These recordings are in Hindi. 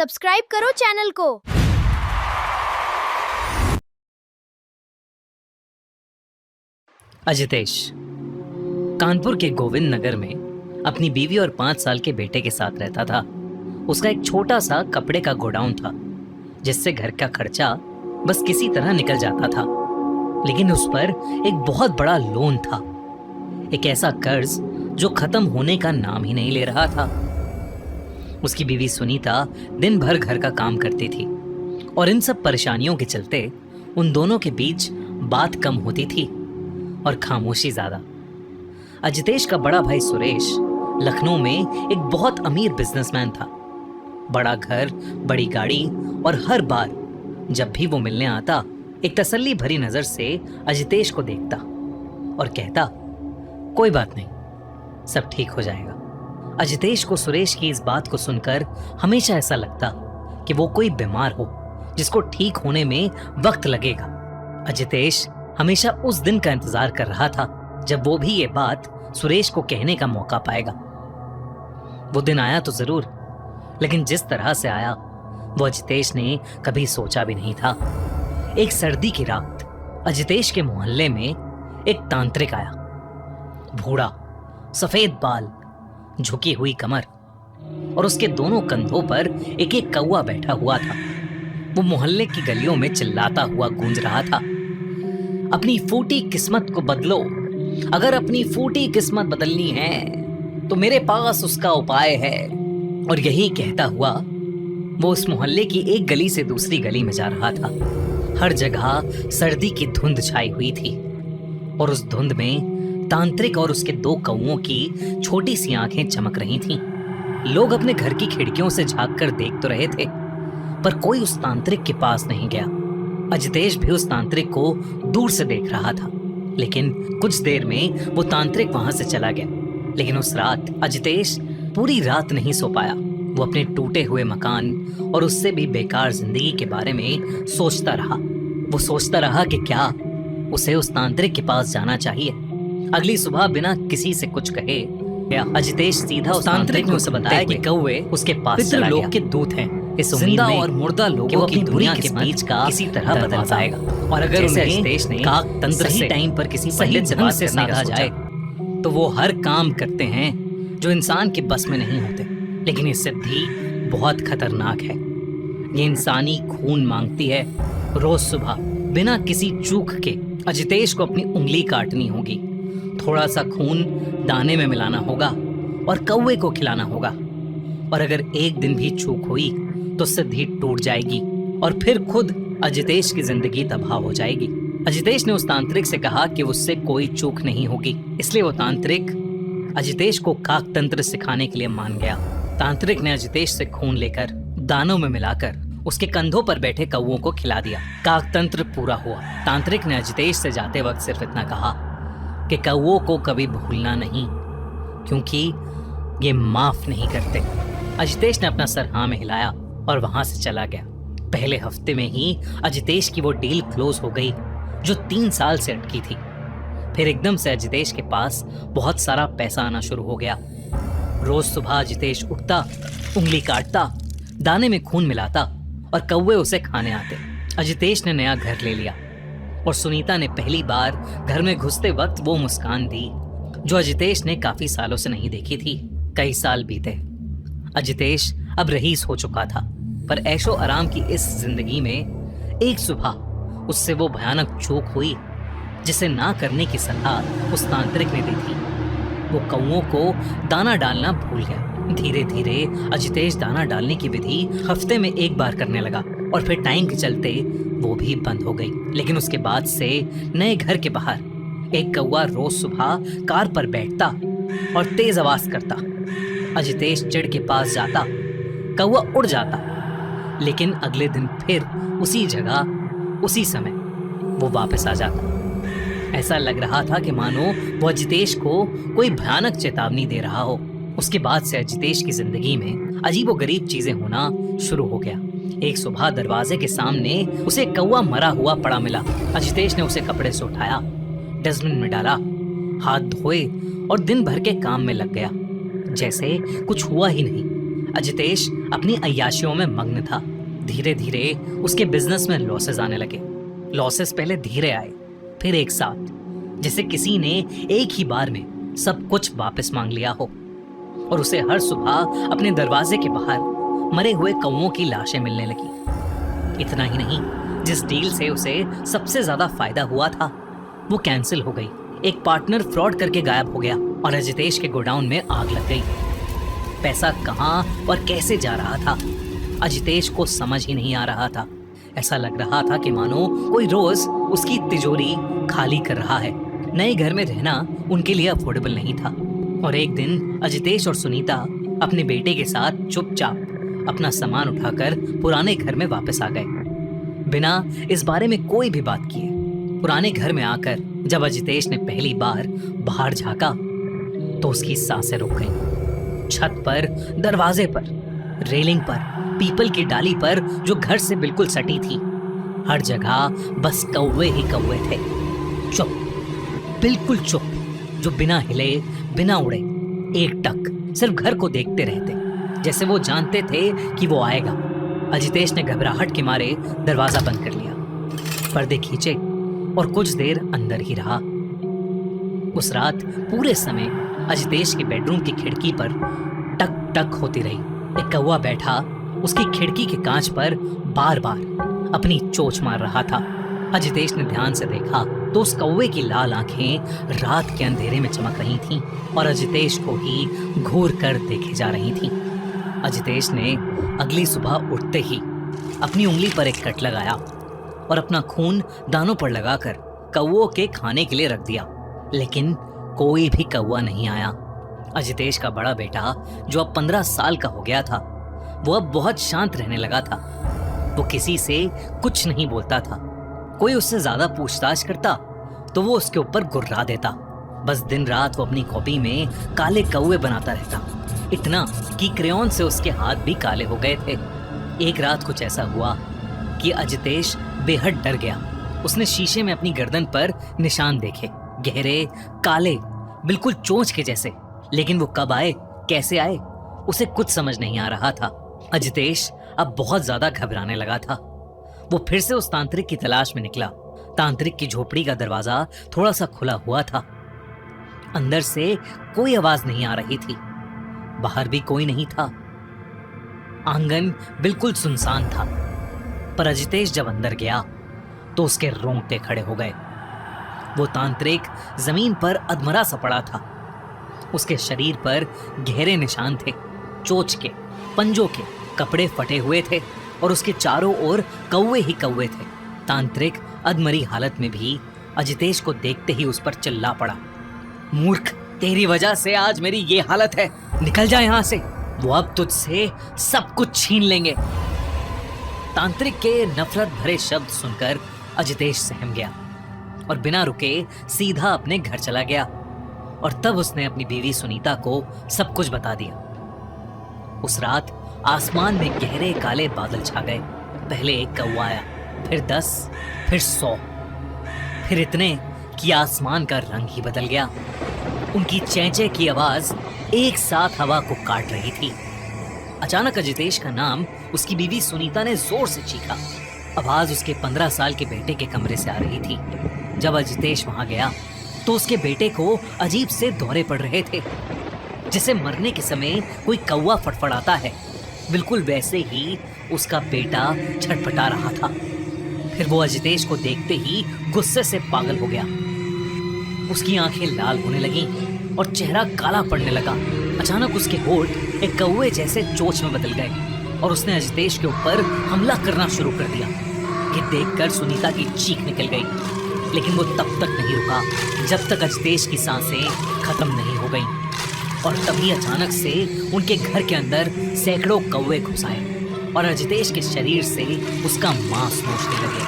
सब्सक्राइब करो चैनल को। अजितेश कानपुर के गोविंद नगर में अपनी बीवी और 5 साल के बेटे के साथ रहता था। उसका एक छोटा सा कपड़े का गोडाउन था जिससे घर का खर्चा बस किसी तरह निकल जाता था। लेकिन उस पर एक बहुत बड़ा लोन था, एक ऐसा कर्ज जो खत्म होने का नाम ही नहीं ले रहा था। उसकी बीवी सुनीता दिन भर घर का काम करती थी और इन सब परेशानियों के चलते उन दोनों के बीच बात कम होती थी और खामोशी ज्यादा। अजितेश का बड़ा भाई सुरेश लखनऊ में एक बहुत अमीर बिजनेसमैन था। बड़ा घर, बड़ी गाड़ी और हर बार जब भी वो मिलने आता एक तसल्ली भरी नजर से अजितेश को देखता और कहता, कोई बात नहीं, सब ठीक हो जाएगा। अजितेश को सुरेश की इस बात को सुनकर हमेशा ऐसा लगता कि वो कोई बीमार हो जिसको ठीक होने में वक्त लगेगा। अजितेश हमेशा उस दिन का इंतजार कर रहा था जब वो भी ये बात सुरेश को कहने का मौका पाएगा। वो दिन आया तो जरूर, लेकिन जिस तरह से आया वो अजितेश ने कभी सोचा भी नहीं था। एक सर्दी की रात अजितेश के मोहल्ले में एक तांत्रिक आया। बूढ़ा, सफेद बाल, झुकी हुई कमर और उसके दोनों कंधों पर एक एक कौवा बैठा हुआ था। वो मोहल्ले की गलियों में चिल्लाता हुआ गूंज रहा था, अपनी फूटी किस्मत को बदलो, अगर अपनी फूटी किस्मत बदलनी है तो मेरे पास उसका उपाय है। और यही कहता हुआ वो उस मोहल्ले की एक गली से दूसरी गली में जा रहा था। हर जगह सर्दी की धुंध छाई हुई थी और उस धुंध में तांत्रिक और उसके 2 कौवों की छोटी सी आंखें चमक रही थीं। लोग अपने घर की खिड़कियों से झांक कर देख तो रहे थे, पर कोई उस तांत्रिक के पास नहीं गया। अजितेश भी उस तांत्रिक को दूर से देख रहा था, लेकिन कुछ देर में वो तांत्रिक वहां से चला गया। लेकिन उस रात अजितेश पूरी रात नहीं सो पाया। वो अपने टूटे हुए मकान और उससे भी बेकार जिंदगी के बारे में सोचता रहा। वो सोचता रहा कि क्या उसे उस तांत्रिक के पास जाना चाहिए। अगली सुबह बिना किसी से कुछ कहे अजितेश सीधा उस तांत्रिक ने उसे बताया कि कौवे उसके पास चला गया। के दूत हैं, इस जिंदा और मुर्दा लोगों की दुनिया के बीच का किसी तरह बदल पाएगा। और अगर अजितेश ने काक तंत्र सही टाइम पर किसी पंडित से बात करने का जाए तो वो हर काम करते हैं जो इंसान के बस में नहीं होते। लेकिन ये सिद्धि बहुत खतरनाक है। ये इंसानी खून मांगती है। रोज सुबह बिना किसी चूक के अजितेश को अपनी उंगली काटनी होगी, थोड़ा सा खून दाने में मिलाना होगा और कौवे को खिलाना होगा। और अगर एक दिन भी चूक हुई तो सिद्धि टूट जाएगी और फिर खुद अजितेश की जिंदगी तबाह हो जाएगी। अजितेश ने उस तांत्रिक से कहा कि उससे कोई चूक नहीं होगी, इसलिए वो तांत्रिक अजितेश को काक तंत्र सिखाने के लिए मान गया। तांत्रिक ने अजितेश से खून लेकर दानों में मिलाकर उसके कंधों पर बैठे कौवों को खिला दिया। काक तंत्र पूरा हुआ। तांत्रिक ने अजितेश से जाते वक्त सिर्फ इतना कहा कि कौवों को कभी भूलना नहीं, क्योंकि ये माफ नहीं करते। अजितेश ने अपना सर हाँ में हिलाया और वहां से चला गया। पहले हफ्ते में ही अजितेश की वो डील क्लोज हो गई जो 3 साल से अटकी थी। फिर एकदम से अजितेश के पास बहुत सारा पैसा आना शुरू हो गया। रोज सुबह अजितेश उठता, उंगली काटता, दाने में खून मिलाता और कौवे उसे खाने आते। अजितेश ने नया घर ले लिया और सुनीता ने पहली बार घर में घुसते वक्त वो मुस्कान दी जो अजितेश ने काफी सालों से नहीं देखी थी। कई साल बीते। अजितेश अब रईस हो चुका था, पर ऐशो आराम की इस जिंदगी में एक सुबह उससे वो भयानक चूक हुई जिसे ना करने की सलाह उस तांत्रिक ने दी थी। वो कौवों को दाना डालना भूल गया। धीरे धीरे अजितेश दाना डालने की विधि हफ्ते में 1 बार करने लगा और फिर टाइम के चलते वो भी बंद हो गई। लेकिन उसके बाद से नए घर के बाहर एक कौवा रोज सुबह कार पर बैठता और तेज आवाज करता। अजितेश चिड़ के पास जाता, कौवा उड़ जाता, लेकिन अगले दिन फिर उसी जगह उसी समय वो वापस आ जाता। ऐसा लग रहा था कि मानो वो अजितेश को कोई भयानक चेतावनी दे रहा हो। उसके बाद से अजितेश की जिंदगी में अजीबोगरीब चीजें होना शुरू हो गया। एक सुबह दरवाजे के सामने उसे कौवा मरा हुआ पड़ा मिला। अजितेश ने उसे कपड़े से उठाया, डस्टबिन में डाला, हाथ धोए और दिन भर के काम में लग गया जैसे कुछ हुआ ही नहीं। अजितेश अपनी अय्याशियों में मग्न था। धीरे धीरे उसके बिजनेस में लॉसेस आने लगे। लॉसेस पहले धीरे आए, फिर एक साथ, जैसे किसी ने एक ही बार में सब कुछ वापस मांग लिया हो। और उसे हर सुबह अपने दरवाजे के बाहर मरे हुए कौवों की लाशें मिलने लगी। इतना ही नहीं, जिस डील से उसे सबसे ज्यादा फायदा हुआ था वो कैंसिल हो गई। एक पार्टनर फ्रॉड करके गायब हो गया और अजितेश के गोडाउन में आग लग गई। पैसा कहां और कैसे जा रहा था अजितेश को समझ ही नहीं आ रहा था। ऐसा लग रहा था कि मानो कोई रोज उसकी तिजोरी खाली कर रहा है। नए घर में रहना उनके लिए अफोर्डेबल नहीं था। और एक दिन अजितेश और सुनीता अपने बेटे के साथ चुपचाप अपना सामान उठाकर पुराने घर में वापस आ गए, बिना इस बारे में कोई भी बात किए। पुराने घर में आकर जब अजितेश ने पहली बार बाहर झांका तो उसकी सांसें रुक गईं। छत पर, दरवाजे पर, रेलिंग पर, पीपल की डाली पर जो घर से बिल्कुल सटी थी, हर जगह बस कौवे ही कौवे थे। चुप, बिल्कुल चुप, जो बिना हिले, बिना उड़े, एकटक सिर्फ घर को देखते रहते, जैसे वो जानते थे कि वो आएगा। अजितेश ने घबराहट के मारे दरवाजा बंद कर लिया, पर्दे खींचे और कुछ देर अंदर ही रहा। उस रात पूरे समय अजितेश के बेडरूम की खिड़की पर टक टक होती रही। एक कौवा बैठा उसकी खिड़की के कांच पर बार बार अपनी चोंच मार रहा था। अजितेश ने ध्यान से देखा तो उस कौवे की लाल आंखें रात के अंधेरे में चमक रही थीं और अजितेश को ही घूर कर देखे जा रही थीं। अजितेश ने अगली सुबह उठते ही अपनी उंगली पर एक कट लगाया और अपना खून दानों पर लगाकर कौवों के खाने के लिए रख दिया, लेकिन कोई भी कौवा नहीं आया। अजितेश का बड़ा बेटा, जो अब 15 साल का हो गया था, वो अब बहुत शांत रहने लगा था। वो किसी से कुछ नहीं बोलता था। कोई उससे ज्यादा पूछताछ करता तो वो उसके ऊपर गुर्रा देता। बस दिन रात वो अपनी कॉपी में काले कौवे बनाता रहता, इतना कि क्रेयॉन से उसके हाथ भी काले हो गए थे। एक रात कुछ ऐसा हुआ कि अजितेश बेहद डर गया। उसने शीशे में अपनी गर्दन पर निशान देखे, गहरे, काले, बिल्कुल चोंच के जैसे। लेकिन वो कब आए, कैसे आए, उसे कुछ समझ नहीं आ रहा था। अजितेश अब बहुत ज्यादा घबराने लगा था। वो फिर से उस तांत्रिक की तलाश में निकला। तांत्रिक की झोपड़ी का दरवाजा थोड़ा सा खुला हुआ था। अंदर से कोई आवाज नहीं आ रही थी, बाहर भी कोई नहीं था। आंगन बिल्कुल सुनसान था। पर अजितेश जब अंदर गया तो उसके रोंगटे खड़े हो गए। वो तांत्रिक जमीन पर अधमरा सा पड़ा था। उसके शरीर पर गहरे निशान थे, चोंच के, पंजों के। कपड़े फटे हुए थे और उसके चारों ओर कौवे ही कौवे थे। तांत्रिक अधमरी हालत में भी अजितेश को देखते ही उस पर चिल्ला पड़ा, मूर्ख, तेरी वजह से आज मेरी ये हालत है, निकल जा यहाँ से, वो अब तुझसे सब कुछ छीन लेंगे। तांत्रिक के नफरत भरे शब्द सुनकर अजितेश सहम गया और बिना रुके सीधा अपने घर चला गया। और तब उसने अपनी बीवी सुनीता को सब कुछ बता दिया। उस रात आसमान में गहरे काले बादल छा गए। पहले एक कौवा आया, फिर 10, फिर 100, फिर इतने कि आसमान का रंग ही बदल गया। उनकी चेंचे की आवाज एक साथ हवा को काट रही थी। अचानक अजितेश का नाम उसकी बीवी सुनीता ने जोर से चीखा। आवाज उसके 15 साल के बेटे के कमरे से आ रही थी। जब अजितेश वहां गया तो उसके बेटे को अजीब से दौरे पड़ रहे थे, जैसे मरने के समय कोई कौवा फड़फड़ाता है, बिल्कुल वैसे ही उसका बेटा छटपटा रहा था। फिर वो अजितेश को देखते ही गुस्से से पागल हो गया। उसकी आंखें लाल होने लगीं और चेहरा काला पड़ने लगा। अचानक उसके होंठ एक कौवे जैसे चोंच में बदल गए और उसने अजितेश के ऊपर हमला करना शुरू कर दिया। कि देखकर सुनीता की चीख निकल गई, लेकिन वो तब तक नहीं रुका जब तक अजितेश की सांसें खत्म नहीं हो गईं। और तभी अचानक से उनके घर के अंदर सैकड़ों कौवे घुस आए और अजितेश के शरीर से उसका मांस नोचने लगे।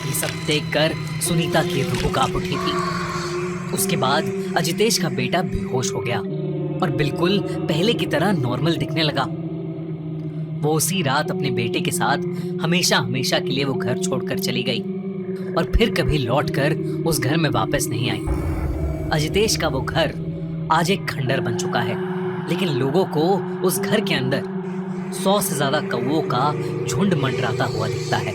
ये सब देखकर सुनीता की रूह कांप उठी थी। उसके बाद अजितेश का बेटा बेहोश हो गया और बिल्कुल पहले की तरह नॉर्मल दिखने लगा। वो उसी रात अपने बेटे के साथ हमेशा हमेशा के लिए वो घर छोड़कर चली गई और फिर कभी लौटकर उस घर में वापस नहीं आई। अजितेश का वो घर आज एक खंडर बन चुका है। लेकिन लोगों को उस घर के अंदर 100 से ज्यादा कौवों का झुंड मंडराता हुआ दिखता है।